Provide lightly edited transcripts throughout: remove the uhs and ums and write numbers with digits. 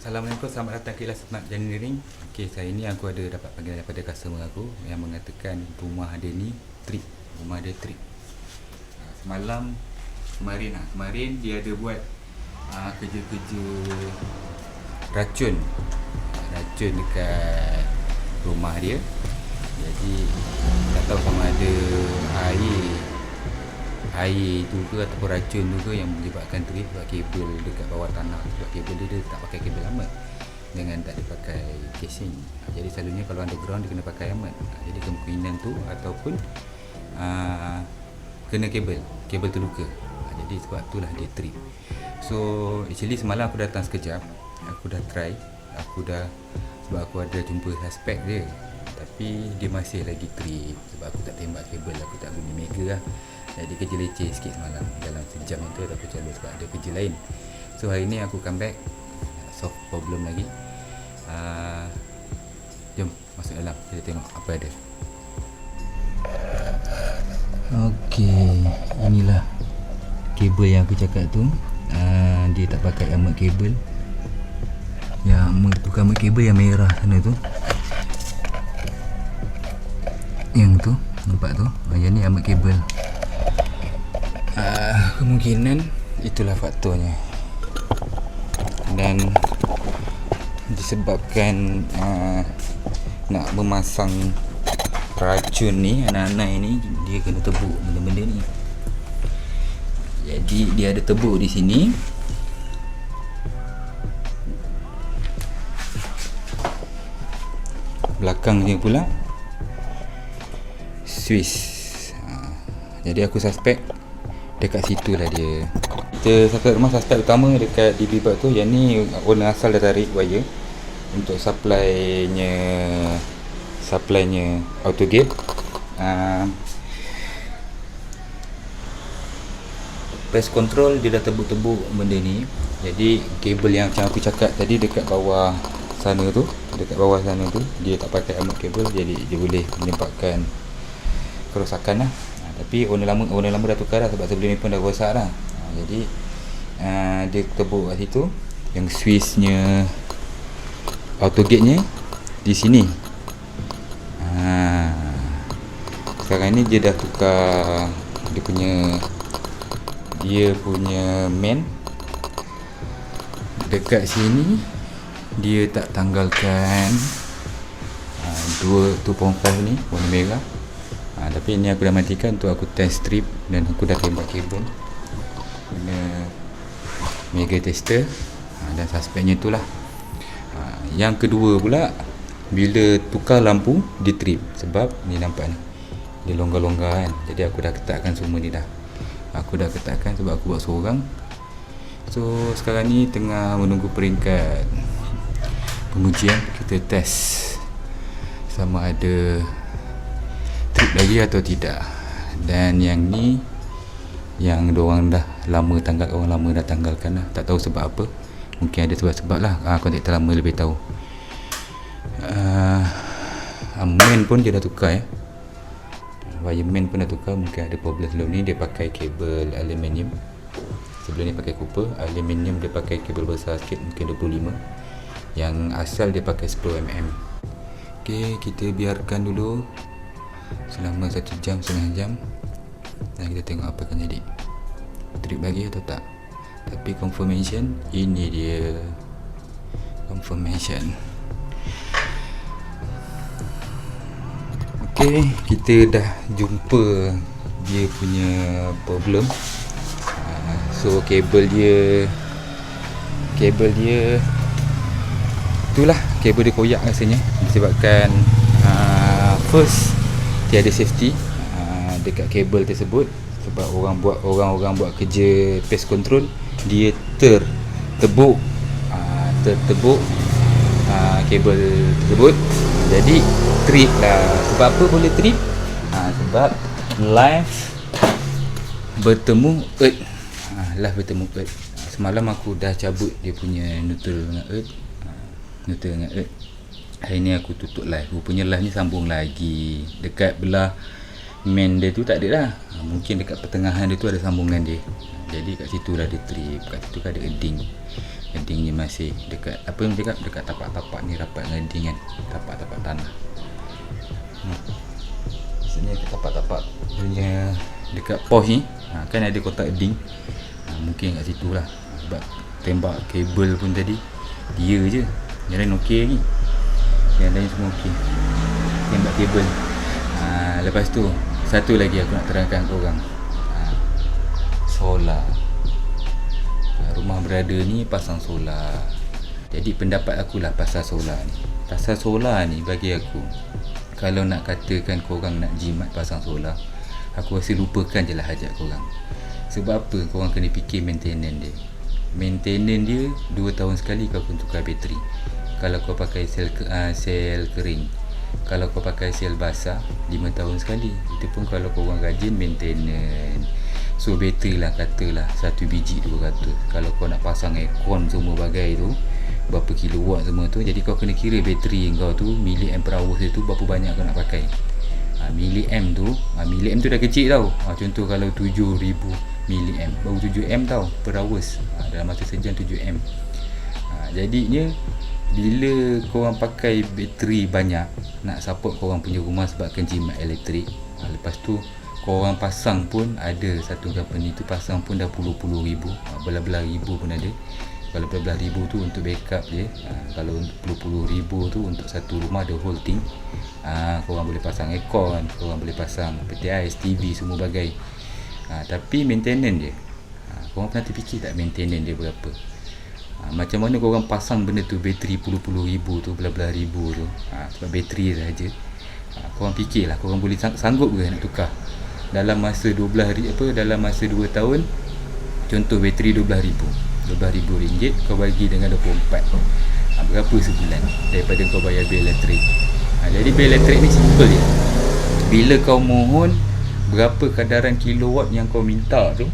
Assalamualaikum, selamat datang ke Kelas Smart Engineering. Okey, hari ni aku ada dapat panggilan daripada customer aku yang mengatakan rumah dia ni trip. Rumah dia trip. Kemarin dia ada buat kerja-kerja racun dekat rumah dia. Jadi tak tahu sama ada air tu ke ataupun racun tu ke yang menyebabkan trip. Sebab kabel dekat bawah tanah, sebab kabel dia tak pakai kabel amat dengan tak ada pakai casing. Jadi selalunya kalau underground dia kena pakai amat. Jadi kemungkinan tu ataupun kena kabel terluka. Jadi sebab itulah dia trip. So actually semalam aku datang sekejap, aku dah try, sebab aku ada jumpa suspek dia, tapi dia masih lagi trip. Sebab aku tak tembak kabel, aku tak guna mega lah. Jadi kerja leceh sikit semalam. Dalam sejam itu aku calon sebab ada kerja lain. So hari ni aku come back, solve problem lagi. Jom masuk dalam, kita tengok apa ada. Okey, inilah kabel yang aku cakap tu. Dia tak pakai amat kabel. Yang tukar amat kabel yang merah sana tu. Yang tu, nampak tu? Yang ni amat kabel. Kemungkinan itulah faktornya. Dan disebabkan nak memasang racun ni, anak-anak ini dia kena tebuk benda-benda ni. Jadi dia ada tebuk di sini. Belakang dia pula Swiss. Jadi aku suspek dekat situ lah dia. Kita sampai rumah suspek utama dekat DB bag tu. Yang ni owner asal dah tarik wire untuk supply-nya auto gate. Press control dia dah tebuk-tebuk benda ni. Jadi kabel yang macam aku cakap tadi dekat bawah sana tu, dia tak pakai amat kabel, jadi dia boleh menyebabkan kerosakan lah. Tapi owner lama dah tukar dah, sebab sebelum ni pun dah rosak dah. Jadi dia tebuk kat situ. Yang switchnya auto gate nya di sini. Sekarang ni dia dah tukar dia punya main. Dekat sini dia tak tanggalkan 2.5 ni warna merah. Tapi ni aku dah matikan untuk aku test strip, dan aku dah tembak kabel guna mega tester. Dan suspeknya itulah. Yang kedua pula, bila tukar lampu dia trip. Sebab ni nampak ni, dia longgar-longgar kan. Jadi aku dah ketatkan semua ni dah. Sebab aku buat seorang. So sekarang ni tengah menunggu peringkat pengujian. Kita test sama ada trip lagi atau tidak. Dan yang ni, yang diorang dah lama tanggalkan lah. Tak tahu sebab apa. Mungkin ada sebab-sebab lah. Kontraktor lama lebih tahu. Main pun dia dah tukar ya. Wire main pun dah tukar. Mungkin ada problem sebelum ni. Dia pakai kabel aluminium. Sebelum ni pakai copper. Aluminium dia pakai kabel besar sikit, mungkin 25. Yang asal dia pakai 10mm. Ok, kita biarkan dulu selama 1 jam, setengah jam, dan kita tengok apa akan jadi. Trip lagi atau tak. Tapi confirmation, ini dia confirmation. Ok, kita dah jumpa dia punya problem. So kabel dia itulah, kabel dia koyak rasanya. Disebabkan first tiada safety dekat kabel tersebut. Sebab orang buat kerja pest control, dia tertebuk kabel tersebut. Jadi trip lah. Sebab apa boleh trip? Sebab live bertemu earth. Semalam aku dah cabut dia punya neutral dengan earth. Hari ni aku tutup live. Rupanya live ni sambung lagi dekat belah main dia tu tak ada lah. Mungkin dekat pertengahan dia tu ada sambungan dia. Jadi kat situ lah dia trip. Kat situ kan ada eding. Eding ni masih dekat apa yang cakap, dekat tapak-tapak ni rapat dengan eding kan, tapak-tapak tanah. Maksudnya tapak-tapak punya dekat pos ni kan ada kotak eding. Mungkin kat situ lah. Sebab tembak kabel pun tadi dia je, yang lain okey ni, yang lain semua okey. Tembak kabel. Lepas tu satu lagi aku nak terangkan korang, solar. Rumah berada ni pasang solar. Jadi pendapat akulah pasal solar ni. Pasal solar ni bagi aku, kalau nak katakan korang nak jimat pasang solar, aku rasa lupakan je lah hajat korang. Sebab apa? Korang kena fikir maintenance dia. Maintenance dia 2 tahun sekali kau kena tukar bateri. Kalau kau pakai sel kering. Kalau kau pakai sel basah 5 tahun sekali. Itu pun kalau korang rajin maintenance. So bateri lah katalah 1 biji 200. Kalau kau nak pasang aircon semua bagai tu, berapa kilowatt semua tu, jadi kau kena kira bateri kau tu milliamp per hour tu berapa banyak kau nak pakai. Milliamp tu dah kecil tau. Contoh kalau 7000 milliamp baru 7 tau per hours. Dalam masa sejam 7 jadinya bila korang pakai bateri banyak nak support korang punya rumah sebabkan jimat elektrik, lepas tu korang pasang pun ada satu company tu pasang pun dah puluh-puluh ribu, belah-belah ribu pun ada. Kalau belah-belah ribu tu untuk backup je, kalau puluh-puluh ribu tu untuk satu rumah the whole thing, korang boleh pasang aircon, korang boleh pasang PTI, TV semua bagai. Tapi maintenance dia, korang pernah terfikir tak maintenance dia berapa? Macam mana korang pasang benda tu, bateri puluh-puluh ribu tu, belah-belah ribu tu, sebab bateri sahaja. Korang fikirlah, korang boleh sanggup ke nak tukar dalam masa 2 tahun. Contoh bateri RM12,000 kau bagi dengan 24, berapa sebulan daripada kau bayar bil elektrik. Jadi bil elektrik ni simple je. Bila kau mohon berapa kadaran kilowatt yang kau minta tu,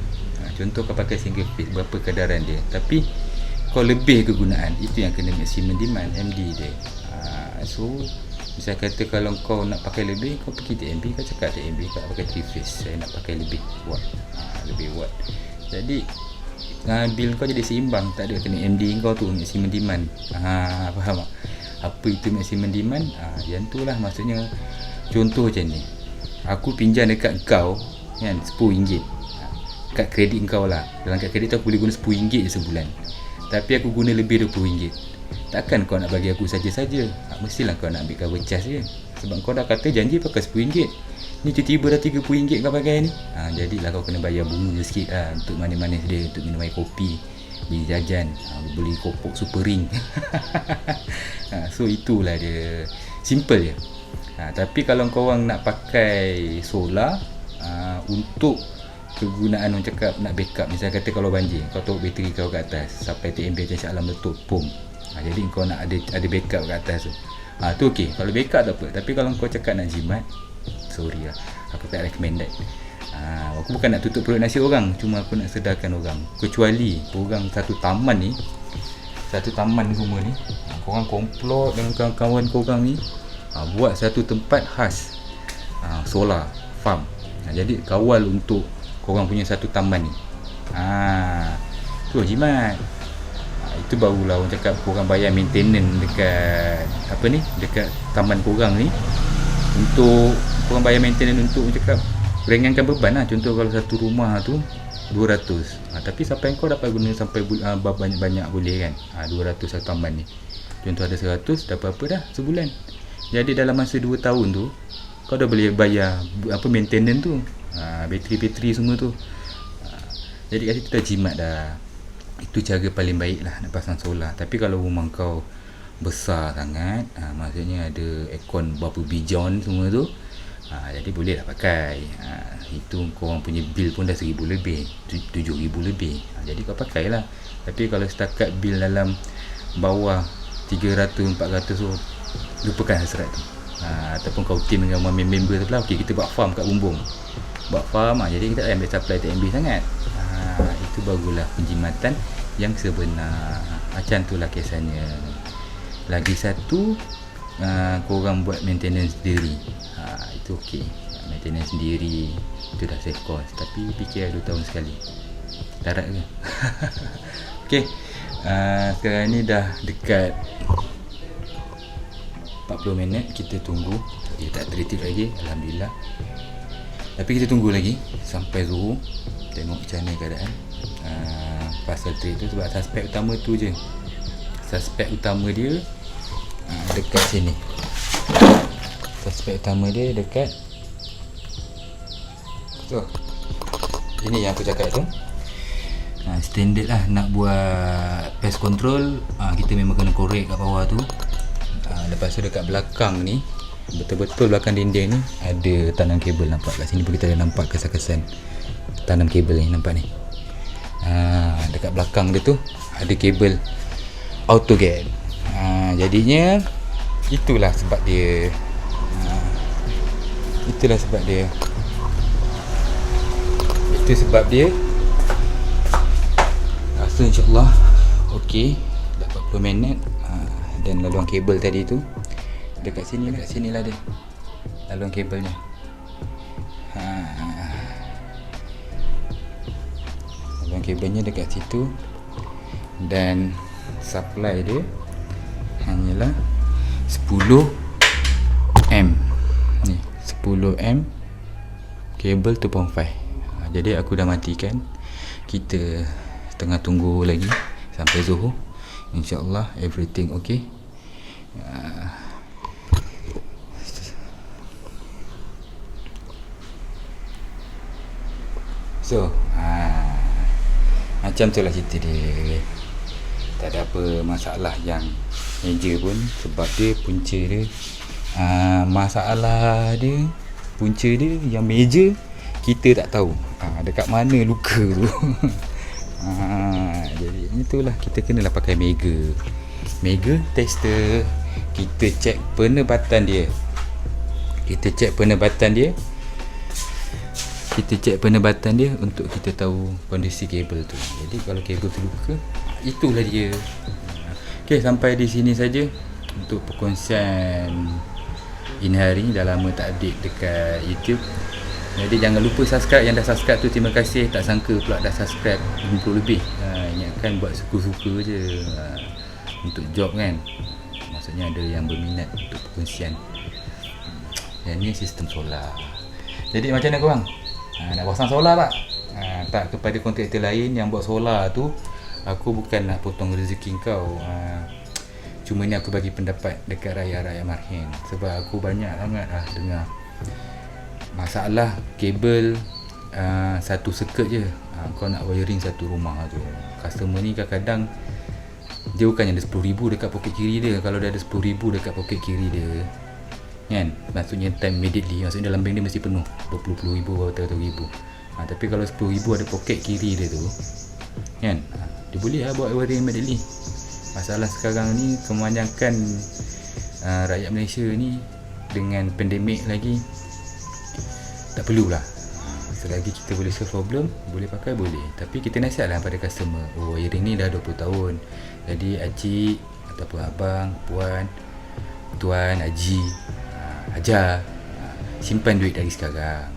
contoh kau pakai single phase, berapa kadaran dia, tapi kau lebih kegunaan, itu yang kena maximum demand, MD dia. So misal kata kalau kau nak pakai lebih, kau pergi TMB, kau cakap TMB kau nak pakai 3 phase, saya nak pakai lebih watt, lebih watt. Jadi bil kau jadi seimbang, tak ada kena MD kau tu maximum demand. Faham tak? Apa itu maximum demand? Yang tu lah maksudnya. Contoh macam ni, aku pinjam dekat kau kan RM10, kad kredit kau lah. Dalam kad kredit tu aku boleh guna RM10 je sebulan, tapi aku guna lebih RM20. Takkan kau nak bagi aku saja-saja, mestilah kau nak ambil cover charge je. Sebab kau dah kata janji pakai RM10, ni tiba-tiba dah RM30 kau pakai ni. Jadilah kau kena bayar bunga sikit lah untuk manis-manis dia, untuk minum air kopi, beli jajan, beli kopok super ring. So itulah dia, simple je. Tapi kalau korang nak pakai solar untuk kegunaan orang cakap nak backup, misalnya kata kalau banjir, kau taruh bateri kau kat atas sampai TMB macam Shah Alam letup, pom. Jadi kau nak ada backup kat atas tu. Tu okey, kalau backup tak apa. Tapi kalau kau cakap nak jimat, sorry lah, aku tak recommended. Aku bukan nak tutup perut nasi orang, cuma aku nak sedarkan orang. Kecuali orang satu taman semua ni, korang komplot dengan kawan-kawan korang ni, buat satu tempat khas solar farm. Jadi kawal untuk korang punya satu taman ni. Tu jimat. Itu barulah orang cakap korang bayar maintenance dekat dekat taman korang ni. Untuk korang bayar maintenance untuk orang cakap ringankan beban lah. Contoh kalau satu rumah tu 200, tapi sampai kau dapat guna sampai banyak-banyak boleh kan. 200 satu taman ni. Contoh ada 100, dapat apa dah sebulan. Jadi dalam masa 2 tahun tu kau dah boleh bayar maintenance tu, bateri-bateri semua tu. Jadi kat situ dah jimat dah. Itu cara paling baik lah nak pasang solar. Tapi kalau rumah kau besar sangat, maksudnya ada aircon berapa bijon semua tu, jadi boleh lah pakai. Itu korang punya bil pun dah 1000 lebih, 7000 lebih. Jadi kau pakai lah. Tapi kalau setakat bil dalam bawah 300-400 tu, lupakan hasrat tu. Ataupun kau team dengan member tu lah, okey kita buat farm kat Bumbung, buat farm, jadi kita tak ambil supply TMB sangat. Itu barulah penjimatan yang sebenar. Macam tu lah kisahnya. Lagi satu, korang buat maintenance sendiri, itu okey. maintenance sendiri, itu dah save cost. Tapi fikir 2 tahun sekali, darat ke? Okay, sekarang ni dah dekat 40 minit. Kita tunggu. Dia tak tertib lagi, Alhamdulillah. Tapi kita tunggu lagi sampai Zuhur, tengok macam mana keadaan. Pasal trip tu sebab suspek utama tu je. Suspek utama dia dekat sini. Suspek utama dia dekat tu. Ini yang aku cakap tu. Standard lah nak buat pest control. Kita memang kena korek kat bawah tu. Lepas tu dekat belakang ni, betul-betul belakang dinding ni ada tanam kabel. Nampak kat sini pun kita ada nampak kesan-kesan tanam kabel ni, nampak ni. Dekat belakang dia tu ada kabel AutoGAN. Jadinya itulah sebab dia itu sebab dia rasa insyaAllah okey. Dah 40 minit. Dan laluan kabel tadi tu dekat sini lah dia, laluan kabelnya. Laluan kabelnya dekat situ. Dan supply dia hanyalah 10M ni, 10M kabel 2.5. Jadi aku dah matikan. Kita tengah tunggu lagi sampai Zuhur. InsyaAllah everything okay. So macam tu lah cerita dia. Tak ada apa masalah yang major pun. Sebab dia punca dia masalah dia, punca dia yang major kita tak tahu dekat mana luka tu. Jadi itulah, kita kenalah pakai Mega tester. Kita cek penebatan dia. Kita cek penebatan dia untuk kita tahu kondisi kabel tu. Jadi kalau kabel tu luka, itulah dia. Okay, sampai di sini saja untuk perkongsian ini hari. Dah lama tak update dekat YouTube. Jadi jangan lupa subscribe. Yang dah subscribe tu terima kasih. Tak sangka pula dah subscribe 50 lebih. Ingatkan buat suka-suka je untuk job kan. Maksudnya ada yang berminat untuk perkongsian. Yang ni sistem solar. Jadi macam mana korang? Nak pasang solar tak? Tak, kepada kontraktor lain yang buat solar tu, aku bukan nak potong rezeki kau. Cuma ni aku bagi pendapat dekat rakyat-rakyat Marhin. Sebab aku banyak sangat dengar masalah kabel satu circuit je. Kau nak wiring satu rumah tu. Customer ni kadang-kadang dia bukannya ada 10,000 dekat poket kiri dia. Kalau dia ada 10,000 dekat poket kiri dia kan, maksudnya time immediately, maksudnya dalam bank dia mesti penuh berpuluh-puluh ribu atau 100,000. Tapi kalau 10,000 ada poket kiri dia tu kan, dia boleh buat wiring immediately. Masalah sekarang ni kebanyakan rakyat Malaysia ni dengan pandemik lagi, tak perlulah. Selagi kita boleh solve problem, boleh pakai, boleh. Tapi kita nasihatlah pada customer, wiring ni dah 20 tahun. Jadi acik ataupun abang, puan, tuan, haji, hajar, simpan duit dari sekarang.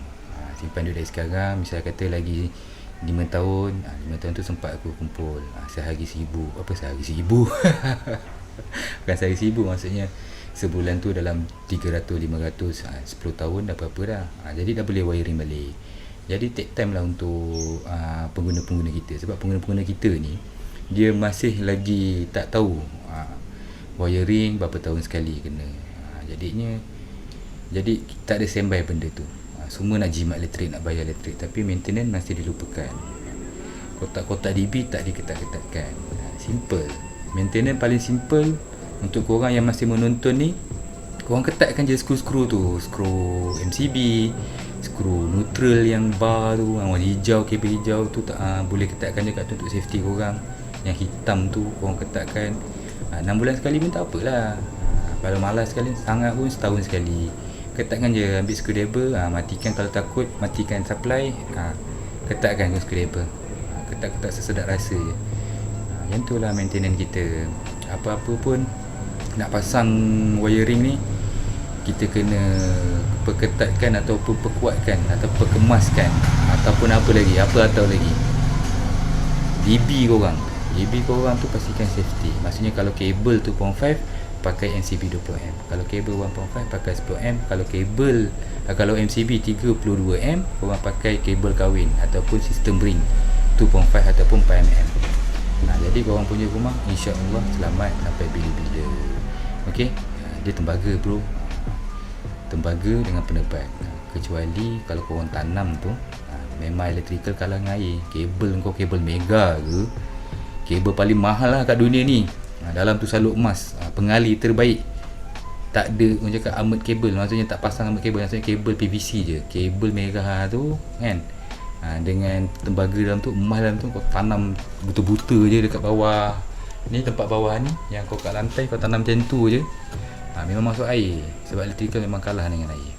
Misalnya kata lagi 5 tahun, 5 tahun tu sempat aku kumpul sehari 1,000. Apa sehari 1,000? Bukan sehari 1,000, maksudnya sebulan tu dalam 300, 500, 10 tahun dah berapa dah. Jadi dah boleh wiring balik. Jadi take time lah untuk pengguna-pengguna kita. Sebab pengguna-pengguna kita ni, dia masih lagi tak tahu wiring berapa tahun sekali kena. Jadi tak ada standby benda tu. Semua nak jimat elektrik, nak bayar elektrik, tapi maintenance masih dilupakan. Kotak-kotak DB tak diketat-ketatkan. Simple. Maintenance paling simple untuk korang yang masih menonton ni, korang ketatkan je skru-skru tu. Skru MCB, skru neutral yang bar tu, warna hijau, kabel hijau tu tak, boleh ketatkan je kat tu untuk safety korang. Yang hitam tu korang ketatkan 6 bulan sekali pun tak apalah. Kalau malas sekali, sangat pun setahun sekali. Ketatkan je, ambil screwdriver, matikan kalau takut, matikan supply, ketatkan screwdriver. Ketat-ketat sesedap rasa je. Yang tu lah maintenance kita. Apa-apa pun nak pasang wiring ni, kita kena perketatkan ataupun perkuatkan atau perkemaskan ataupun apa lagi, apa atau lagi DB korang tu pastikan safety. Maksudnya kalau kabel 2.5 pakai MCB 20M, kalau kabel 1.5 pakai 10M, kalau MCB 32M korang pakai kabel kahwin ataupun sistem ring 2.5 ataupun 4mm. Jadi korang punya rumah insya-Allah selamat sampai bila-bila. Okey, dia tembaga bro, tembaga dengan penebat. Kecuali kalau korang tanam tu memang electrical kalah dengan air. Kabel kau kabel mega ke, kabel paling mahal lah kat dunia ni, dalam tu salut emas, pengali terbaik. Tak ada orang cakap armored kabel, maksudnya tak pasang armored kabel, maksudnya kabel PVC je, kabel merah tu kan. Dengan tembaga dalam tu, emas dalam tu, kau tanam buta-buta je dekat bawah ni, tempat bawah ni yang kau kat lantai kau tanam macam tu je. Memang masuk air, sebab electrical memang kalah dengan air.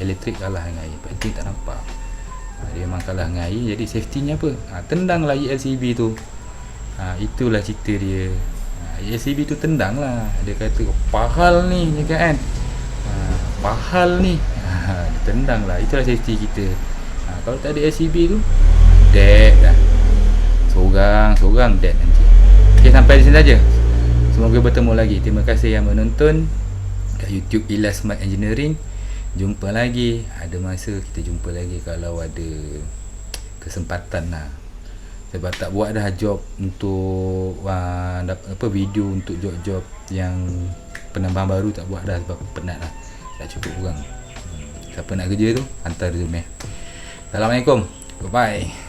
Elektrik kalah dengan air, elektrik tak nampak. Dia memang kalah dengan air. Jadi safety nya apa? Tendang lah ELCB tu. Itulah cerita dia. ELCB tu tendang lah. Dia kata pahal ni, dia kan, pahal ni, dia tendang lah. Itulah safety kita. Kalau tak ada LCB tu dead dah, sorang dead nanti. Okay, sampai di sini saja. Semoga bertemu lagi. Terima kasih yang menonton kat YouTube Ilas Smart Engineering. Jumpa lagi, ada masa kita jumpa lagi kalau ada kesempatan lah. Sebab tak buat dah job untuk video untuk job-job yang penambahan baru, tak buat dah sebab penat lah, dah cukup orang. Siapa nak kerja tu hantar resume. Assalamualaikum, bye bye.